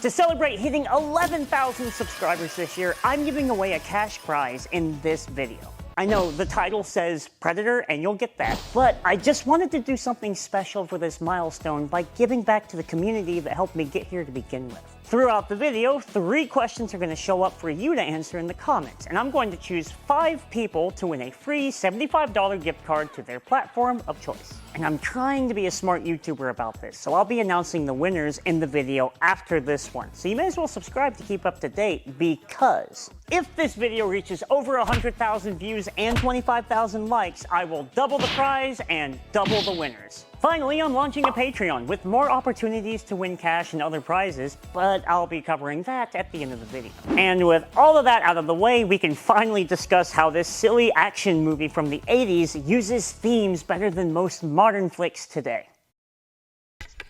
To celebrate hitting 11,000 subscribers this year, I'm giving away a cash prize in this video. I know the title says Predator, and you'll get that, but I just wanted to do something special for this milestone by giving back to the community that helped me get here to begin with. Throughout the video, 3 questions are going to show up for you to answer in the comments, and I'm going to choose 5 people to win a free $75 gift card to their platform of choice. And I'm trying to be a smart YouTuber about this, so I'll be announcing the winners in the video after this one. So you may as well subscribe to keep up to date, because if this video reaches over 100,000 views and 25,000 likes, I will double the prize and double the winners. Finally, I'm launching a Patreon with more opportunities to win cash and other prizes, but I'll be covering that at the end of the video. And with all of that out of the way, we can finally discuss how this silly action movie from the 80s uses themes better than most modern flicks today.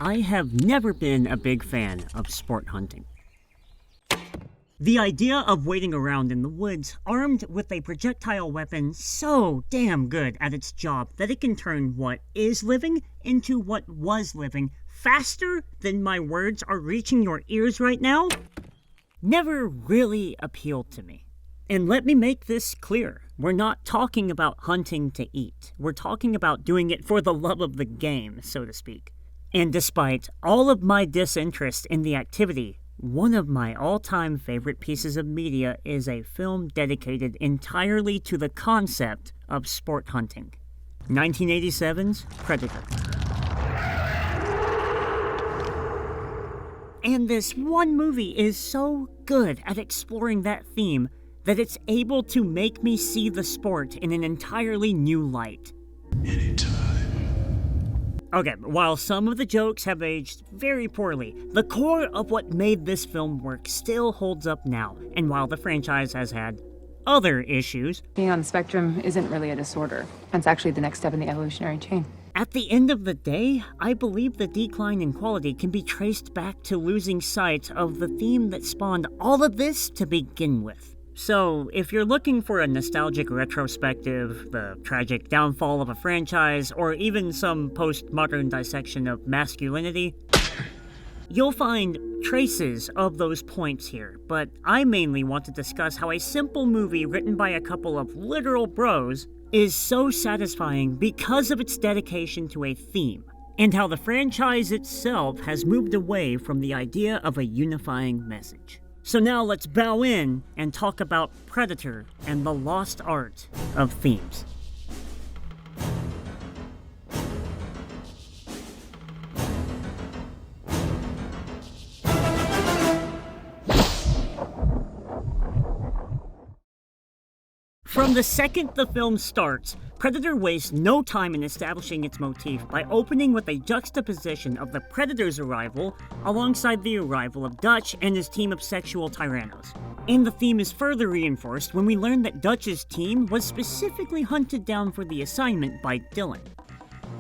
I have never been a big fan of sport hunting. The idea of waiting around in the woods, armed with a projectile weapon so damn good at its job that it can turn what is living into what was living faster than my words are reaching your ears right now, never really appealed to me. And let me make this clear. We're not talking about hunting to eat. We're talking about doing it for the love of the game, so to speak. And despite all of my disinterest in the activity, one of my all-time favorite pieces of media is a film dedicated entirely to the concept of sport hunting. 1987's Predator. And this one movie is so good at exploring that theme that it's able to make me see the sport in an entirely new light. Anytime. Okay, while some of the jokes have aged very poorly, the core of what made this film work still holds up now, and while the franchise has had other issues, being on the spectrum isn't really a disorder. It's actually the next step in the evolutionary chain. At the end of the day, I believe the decline in quality can be traced back to losing sight of the theme that spawned all of this to begin with. So, if you're looking for a nostalgic retrospective, the tragic downfall of a franchise, or even some postmodern dissection of masculinity, you'll find traces of those points here, but I mainly want to discuss how a simple movie written by a couple of literal bros is so satisfying because of its dedication to a theme, and how the franchise itself has moved away from the idea of a unifying message. So now let's bow in and talk about Predator and the lost art of themes. From the second the film starts, Predator wastes no time in establishing its motif by opening with a juxtaposition of the Predator's arrival alongside the arrival of Dutch and his team of sexual tyrannos. And the theme is further reinforced when we learn that Dutch's team was specifically hunted down for the assignment by Dylan.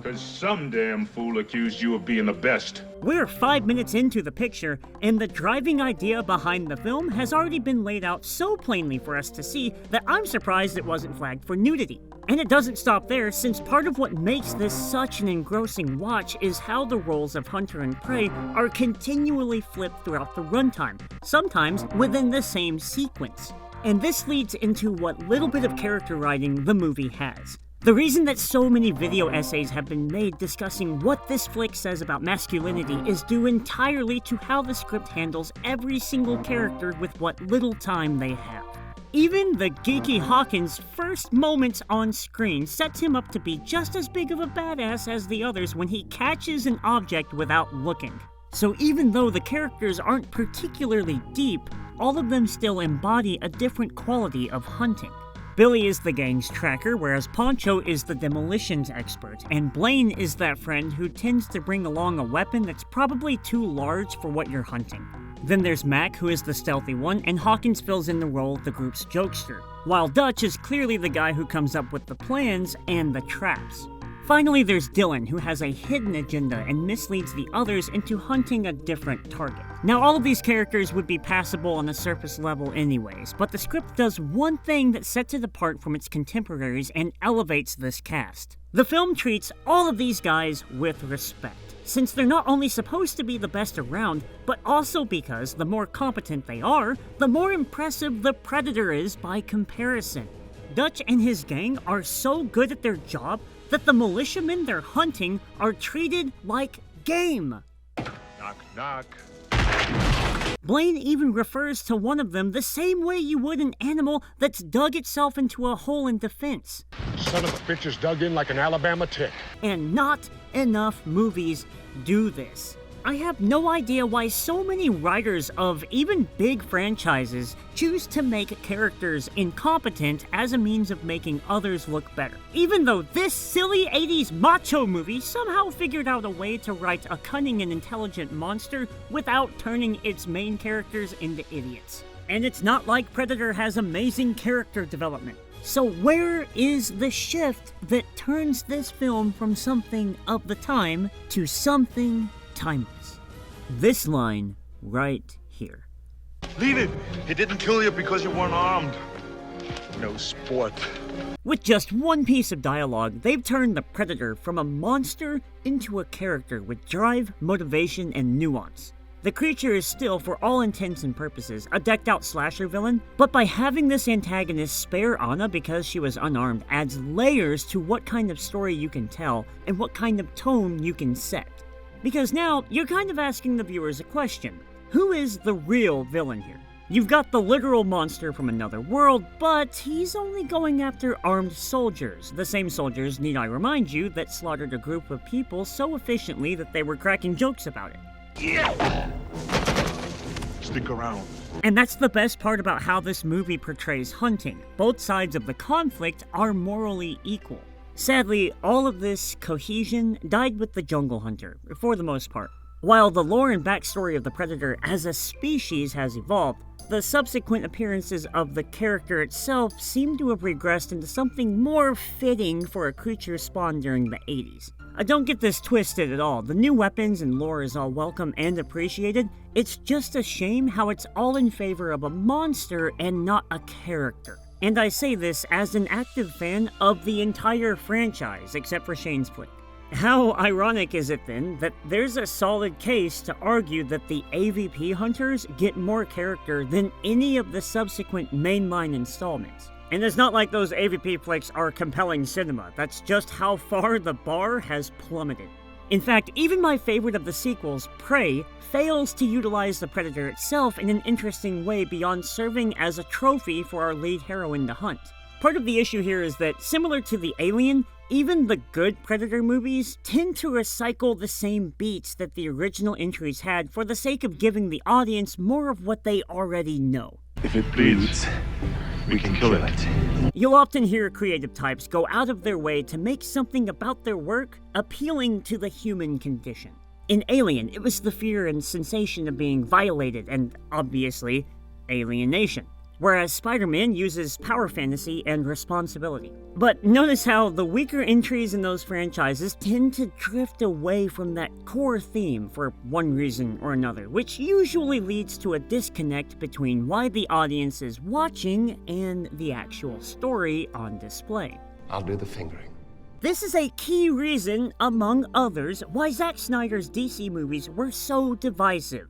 'Cause some damn fool accused you of being the best. We're 5 minutes into the picture, and the driving idea behind the film has already been laid out so plainly for us to see that I'm surprised it wasn't flagged for nudity. And it doesn't stop there, since part of what makes this such an engrossing watch is how the roles of hunter and prey are continually flipped throughout the runtime, sometimes within the same sequence. And this leads into what little bit of character writing the movie has. The reason that so many video essays have been made discussing what this flick says about masculinity is due entirely to how the script handles every single character with what little time they have. Even the geeky Hawkins' first moments on screen sets him up to be just as big of a badass as the others when he catches an object without looking. So even though the characters aren't particularly deep, all of them still embody a different quality of hunting. Billy is the gang's tracker, whereas Poncho is the demolitions expert, and Blaine is that friend who tends to bring along a weapon that's probably too large for what you're hunting. Then there's Mac, who is the stealthy one, and Hawkins fills in the role of the group's jokester, while Dutch is clearly the guy who comes up with the plans and the traps. Finally, there's Dylan, who has a hidden agenda and misleads the others into hunting a different target. Now, all of these characters would be passable on the surface level anyways, but the script does one thing that sets it apart from its contemporaries and elevates this cast. The film treats all of these guys with respect, since they're not only supposed to be the best around, but also because the more competent they are, the more impressive the Predator is by comparison. Dutch and his gang are so good at their job that the militiamen they're hunting are treated like game. Knock, knock. Blaine even refers to one of them the same way you would an animal that's dug itself into a hole in defense. Son of a bitch is dug in like an Alabama tick. And not enough movies do this. I have no idea why so many writers of even big franchises choose to make characters incompetent as a means of making others look better. Even though this silly 80s macho movie somehow figured out a way to write a cunning and intelligent monster without turning its main characters into idiots. And it's not like Predator has amazing character development. So where is the shift that turns this film from something of the time to something timeless? This line right here. Leave it. He didn't kill you because you weren't armed. No sport. With just one piece of dialogue, they've turned the Predator from a monster into a character with drive, motivation, and nuance. The creature is still, for all intents and purposes, a decked-out slasher villain, but by having this antagonist spare Anna because she was unarmed adds layers to what kind of story you can tell and what kind of tone you can set. Because now, you're kind of asking the viewers a question. Who is the real villain here? You've got the literal monster from another world, but he's only going after armed soldiers. The same soldiers, need I remind you, that slaughtered a group of people so efficiently that they were cracking jokes about it. Yeah. Stick around. And that's the best part about how this movie portrays hunting. Both sides of the conflict are morally equal. Sadly, all of this cohesion died with the Jungle Hunter, for the most part. While the lore and backstory of the Predator as a species has evolved, the subsequent appearances of the character itself seem to have regressed into something more fitting for a creature spawned during the 80s. Don't get this twisted at all. The new weapons and lore is all welcome and appreciated. It's just a shame how it's all in favor of a monster and not a character. And I say this as an active fan of the entire franchise, except for Shane's flick. How ironic is it then that there's a solid case to argue that the AVP hunters get more character than any of the subsequent mainline installments? And it's not like those AVP flicks are compelling cinema, that's just how far the bar has plummeted. In fact, even my favorite of the sequels, Prey, fails to utilize the Predator itself in an interesting way beyond serving as a trophy for our lead heroine to hunt. Part of the issue here is that, similar to the Alien, even the good Predator movies tend to recycle the same beats that the original entries had for the sake of giving the audience more of what they already know. If it bleeds, we can kill it. You'll often hear creative types go out of their way to make something about their work appealing to the human condition. In Alien, it was the fear and sensation of being violated and, obviously, alienation. Whereas Spider-Man uses power fantasy and responsibility. But notice how the weaker entries in those franchises tend to drift away from that core theme for one reason or another, which usually leads to a disconnect between why the audience is watching and the actual story on display. I'll do the fingering. This is a key reason, among others, why Zack Snyder's DC movies were so divisive.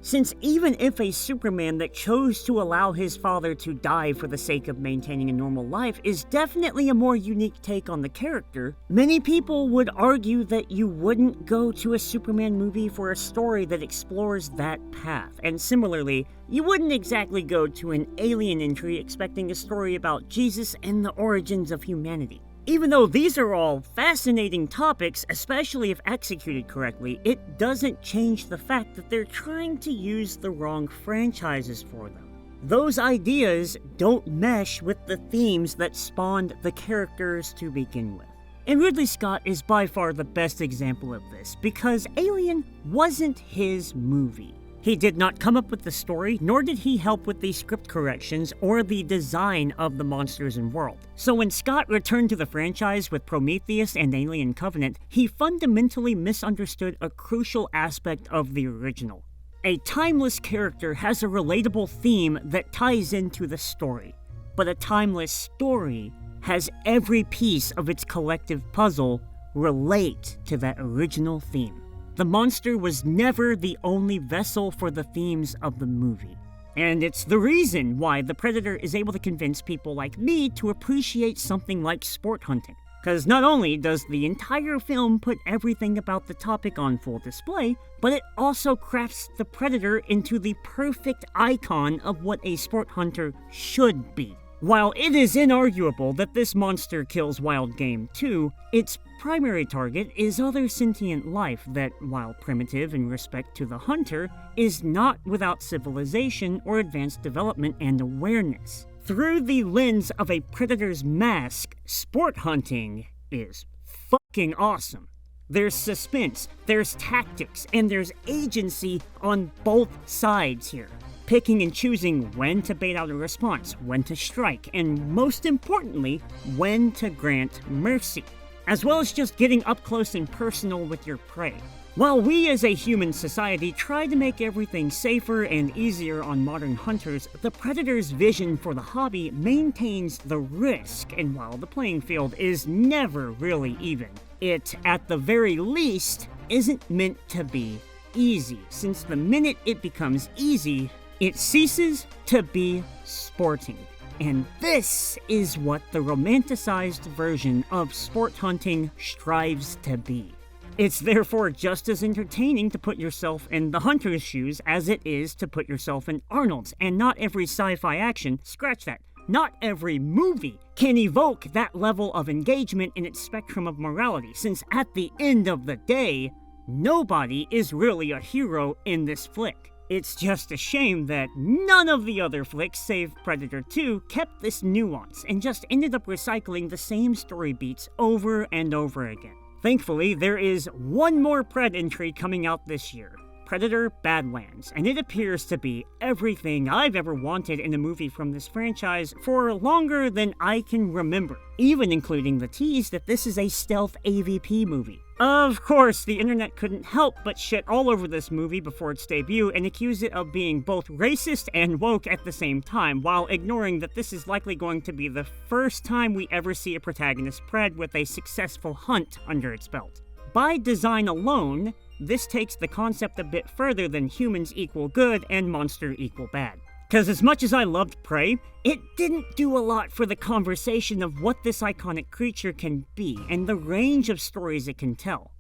Since even if a Superman that chose to allow his father to die for the sake of maintaining a normal life is definitely a more unique take on the character, many people would argue that you wouldn't go to a Superman movie for a story that explores that path. And similarly, you wouldn't exactly go to an Alien entry expecting a story about Jesus and the origins of humanity. Even though these are all fascinating topics, especially if executed correctly, it doesn't change the fact that they're trying to use the wrong franchises for them. Those ideas don't mesh with the themes that spawned the characters to begin with. And Ridley Scott is by far the best example of this, because Alien wasn't his movie. He did not come up with the story, nor did he help with the script corrections or the design of the monsters and world. So when Scott returned to the franchise with Prometheus and Alien Covenant, he fundamentally misunderstood a crucial aspect of the original. A timeless character has a relatable theme that ties into the story, but a timeless story has every piece of its collective puzzle relate to that original theme. The monster was never the only vessel for the themes of the movie. And it's the reason why the Predator is able to convince people like me to appreciate something like sport hunting. Because not only does the entire film put everything about the topic on full display, but it also crafts the Predator into the perfect icon of what a sport hunter should be. While it is inarguable that this monster kills wild game too, its primary target is other sentient life that, while primitive in respect to the hunter, is not without civilization or advanced development and awareness. Through the lens of a predator's mask, sport hunting is fucking awesome. There's suspense, there's tactics, and there's agency on both sides here. Picking and choosing when to bait out a response, when to strike, and most importantly, when to grant mercy, as well as just getting up close and personal with your prey. While we as a human society try to make everything safer and easier on modern hunters, the Predator's vision for the hobby maintains the risk, and while the playing field is never really even, it, at the very least, isn't meant to be easy, since the minute it becomes easy, it ceases to be sporting. And this is what the romanticized version of sport hunting strives to be. It's therefore just as entertaining to put yourself in the hunter's shoes as it is to put yourself in Arnold's, and not every sci-fi action, scratch that, not every movie can evoke that level of engagement in its spectrum of morality, since at the end of the day, nobody is really a hero in this flick. It's just a shame that none of the other flicks, save Predator 2, kept this nuance and just ended up recycling the same story beats over and over again. Thankfully, there is one more Pred entry coming out this year, Predator Badlands, and it appears to be everything I've ever wanted in a movie from this franchise for longer than I can remember, even including the tease that this is a stealth AVP movie. Of course, the internet couldn't help but shit all over this movie before its debut and accuse it of being both racist and woke at the same time, while ignoring that this is likely going to be the first time we ever see a protagonist Pred with a successful hunt under its belt. By design alone, this takes the concept a bit further than humans equal good and monster equal bad. Because as much as I loved Prey, it didn't do a lot for the conversation of what this iconic creature can be and the range of stories it can tell.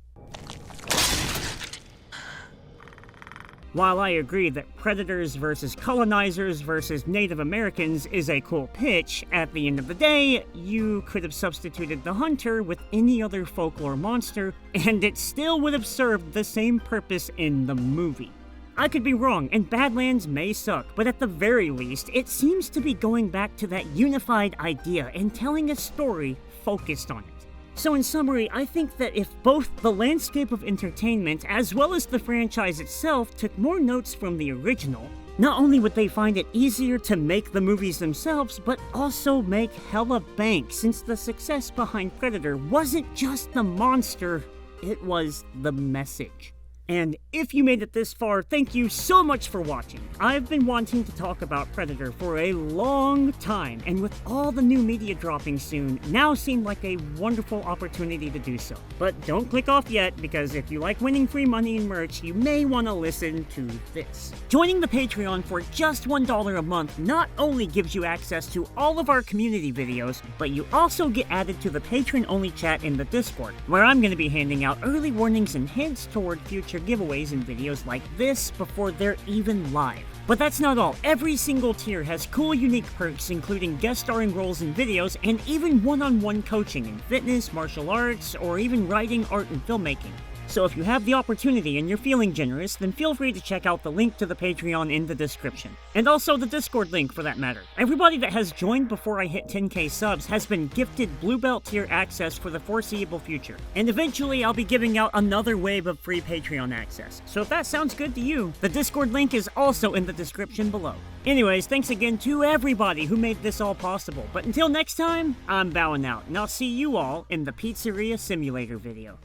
While I agree that predators versus colonizers versus Native Americans is a cool pitch, at the end of the day, you could have substituted the hunter with any other folklore monster, and it still would have served the same purpose in the movie. I could be wrong, and Badlands may suck, but at the very least, it seems to be going back to that unified idea and telling a story focused on it. So in summary, I think that if both the landscape of entertainment as well as the franchise itself took more notes from the original, not only would they find it easier to make the movies themselves, but also make hella bank, since the success behind Predator wasn't just the monster, it was the message. And if you made it this far, thank you so much for watching. I've been wanting to talk about Predator for a long time, and with all the new media dropping soon, now seemed like a wonderful opportunity to do so. But don't click off yet, because if you like winning free money and merch, you may want to listen to this. Joining the Patreon for just $1 a month not only gives you access to all of our community videos, but you also get added to the patron-only chat in the Discord, where I'm going to be handing out early warnings and hints toward future giveaways and videos like this before they're even live. But that's not all. Every single tier has cool, unique perks, including guest starring roles in videos and even one-on-one coaching in fitness, martial arts, or even writing, art, and filmmaking. So if you have the opportunity and you're feeling generous, then feel free to check out the link to the Patreon in the description. And also the Discord link for that matter. Everybody that has joined before I hit 10k subs has been gifted Blue Belt tier access for the foreseeable future. And eventually I'll be giving out another wave of free Patreon access. So if that sounds good to you, the Discord link is also in the description below. Anyways, thanks again to everybody who made this all possible. But until next time, I'm bowing out, and I'll see you all in the Pizzeria Simulator video.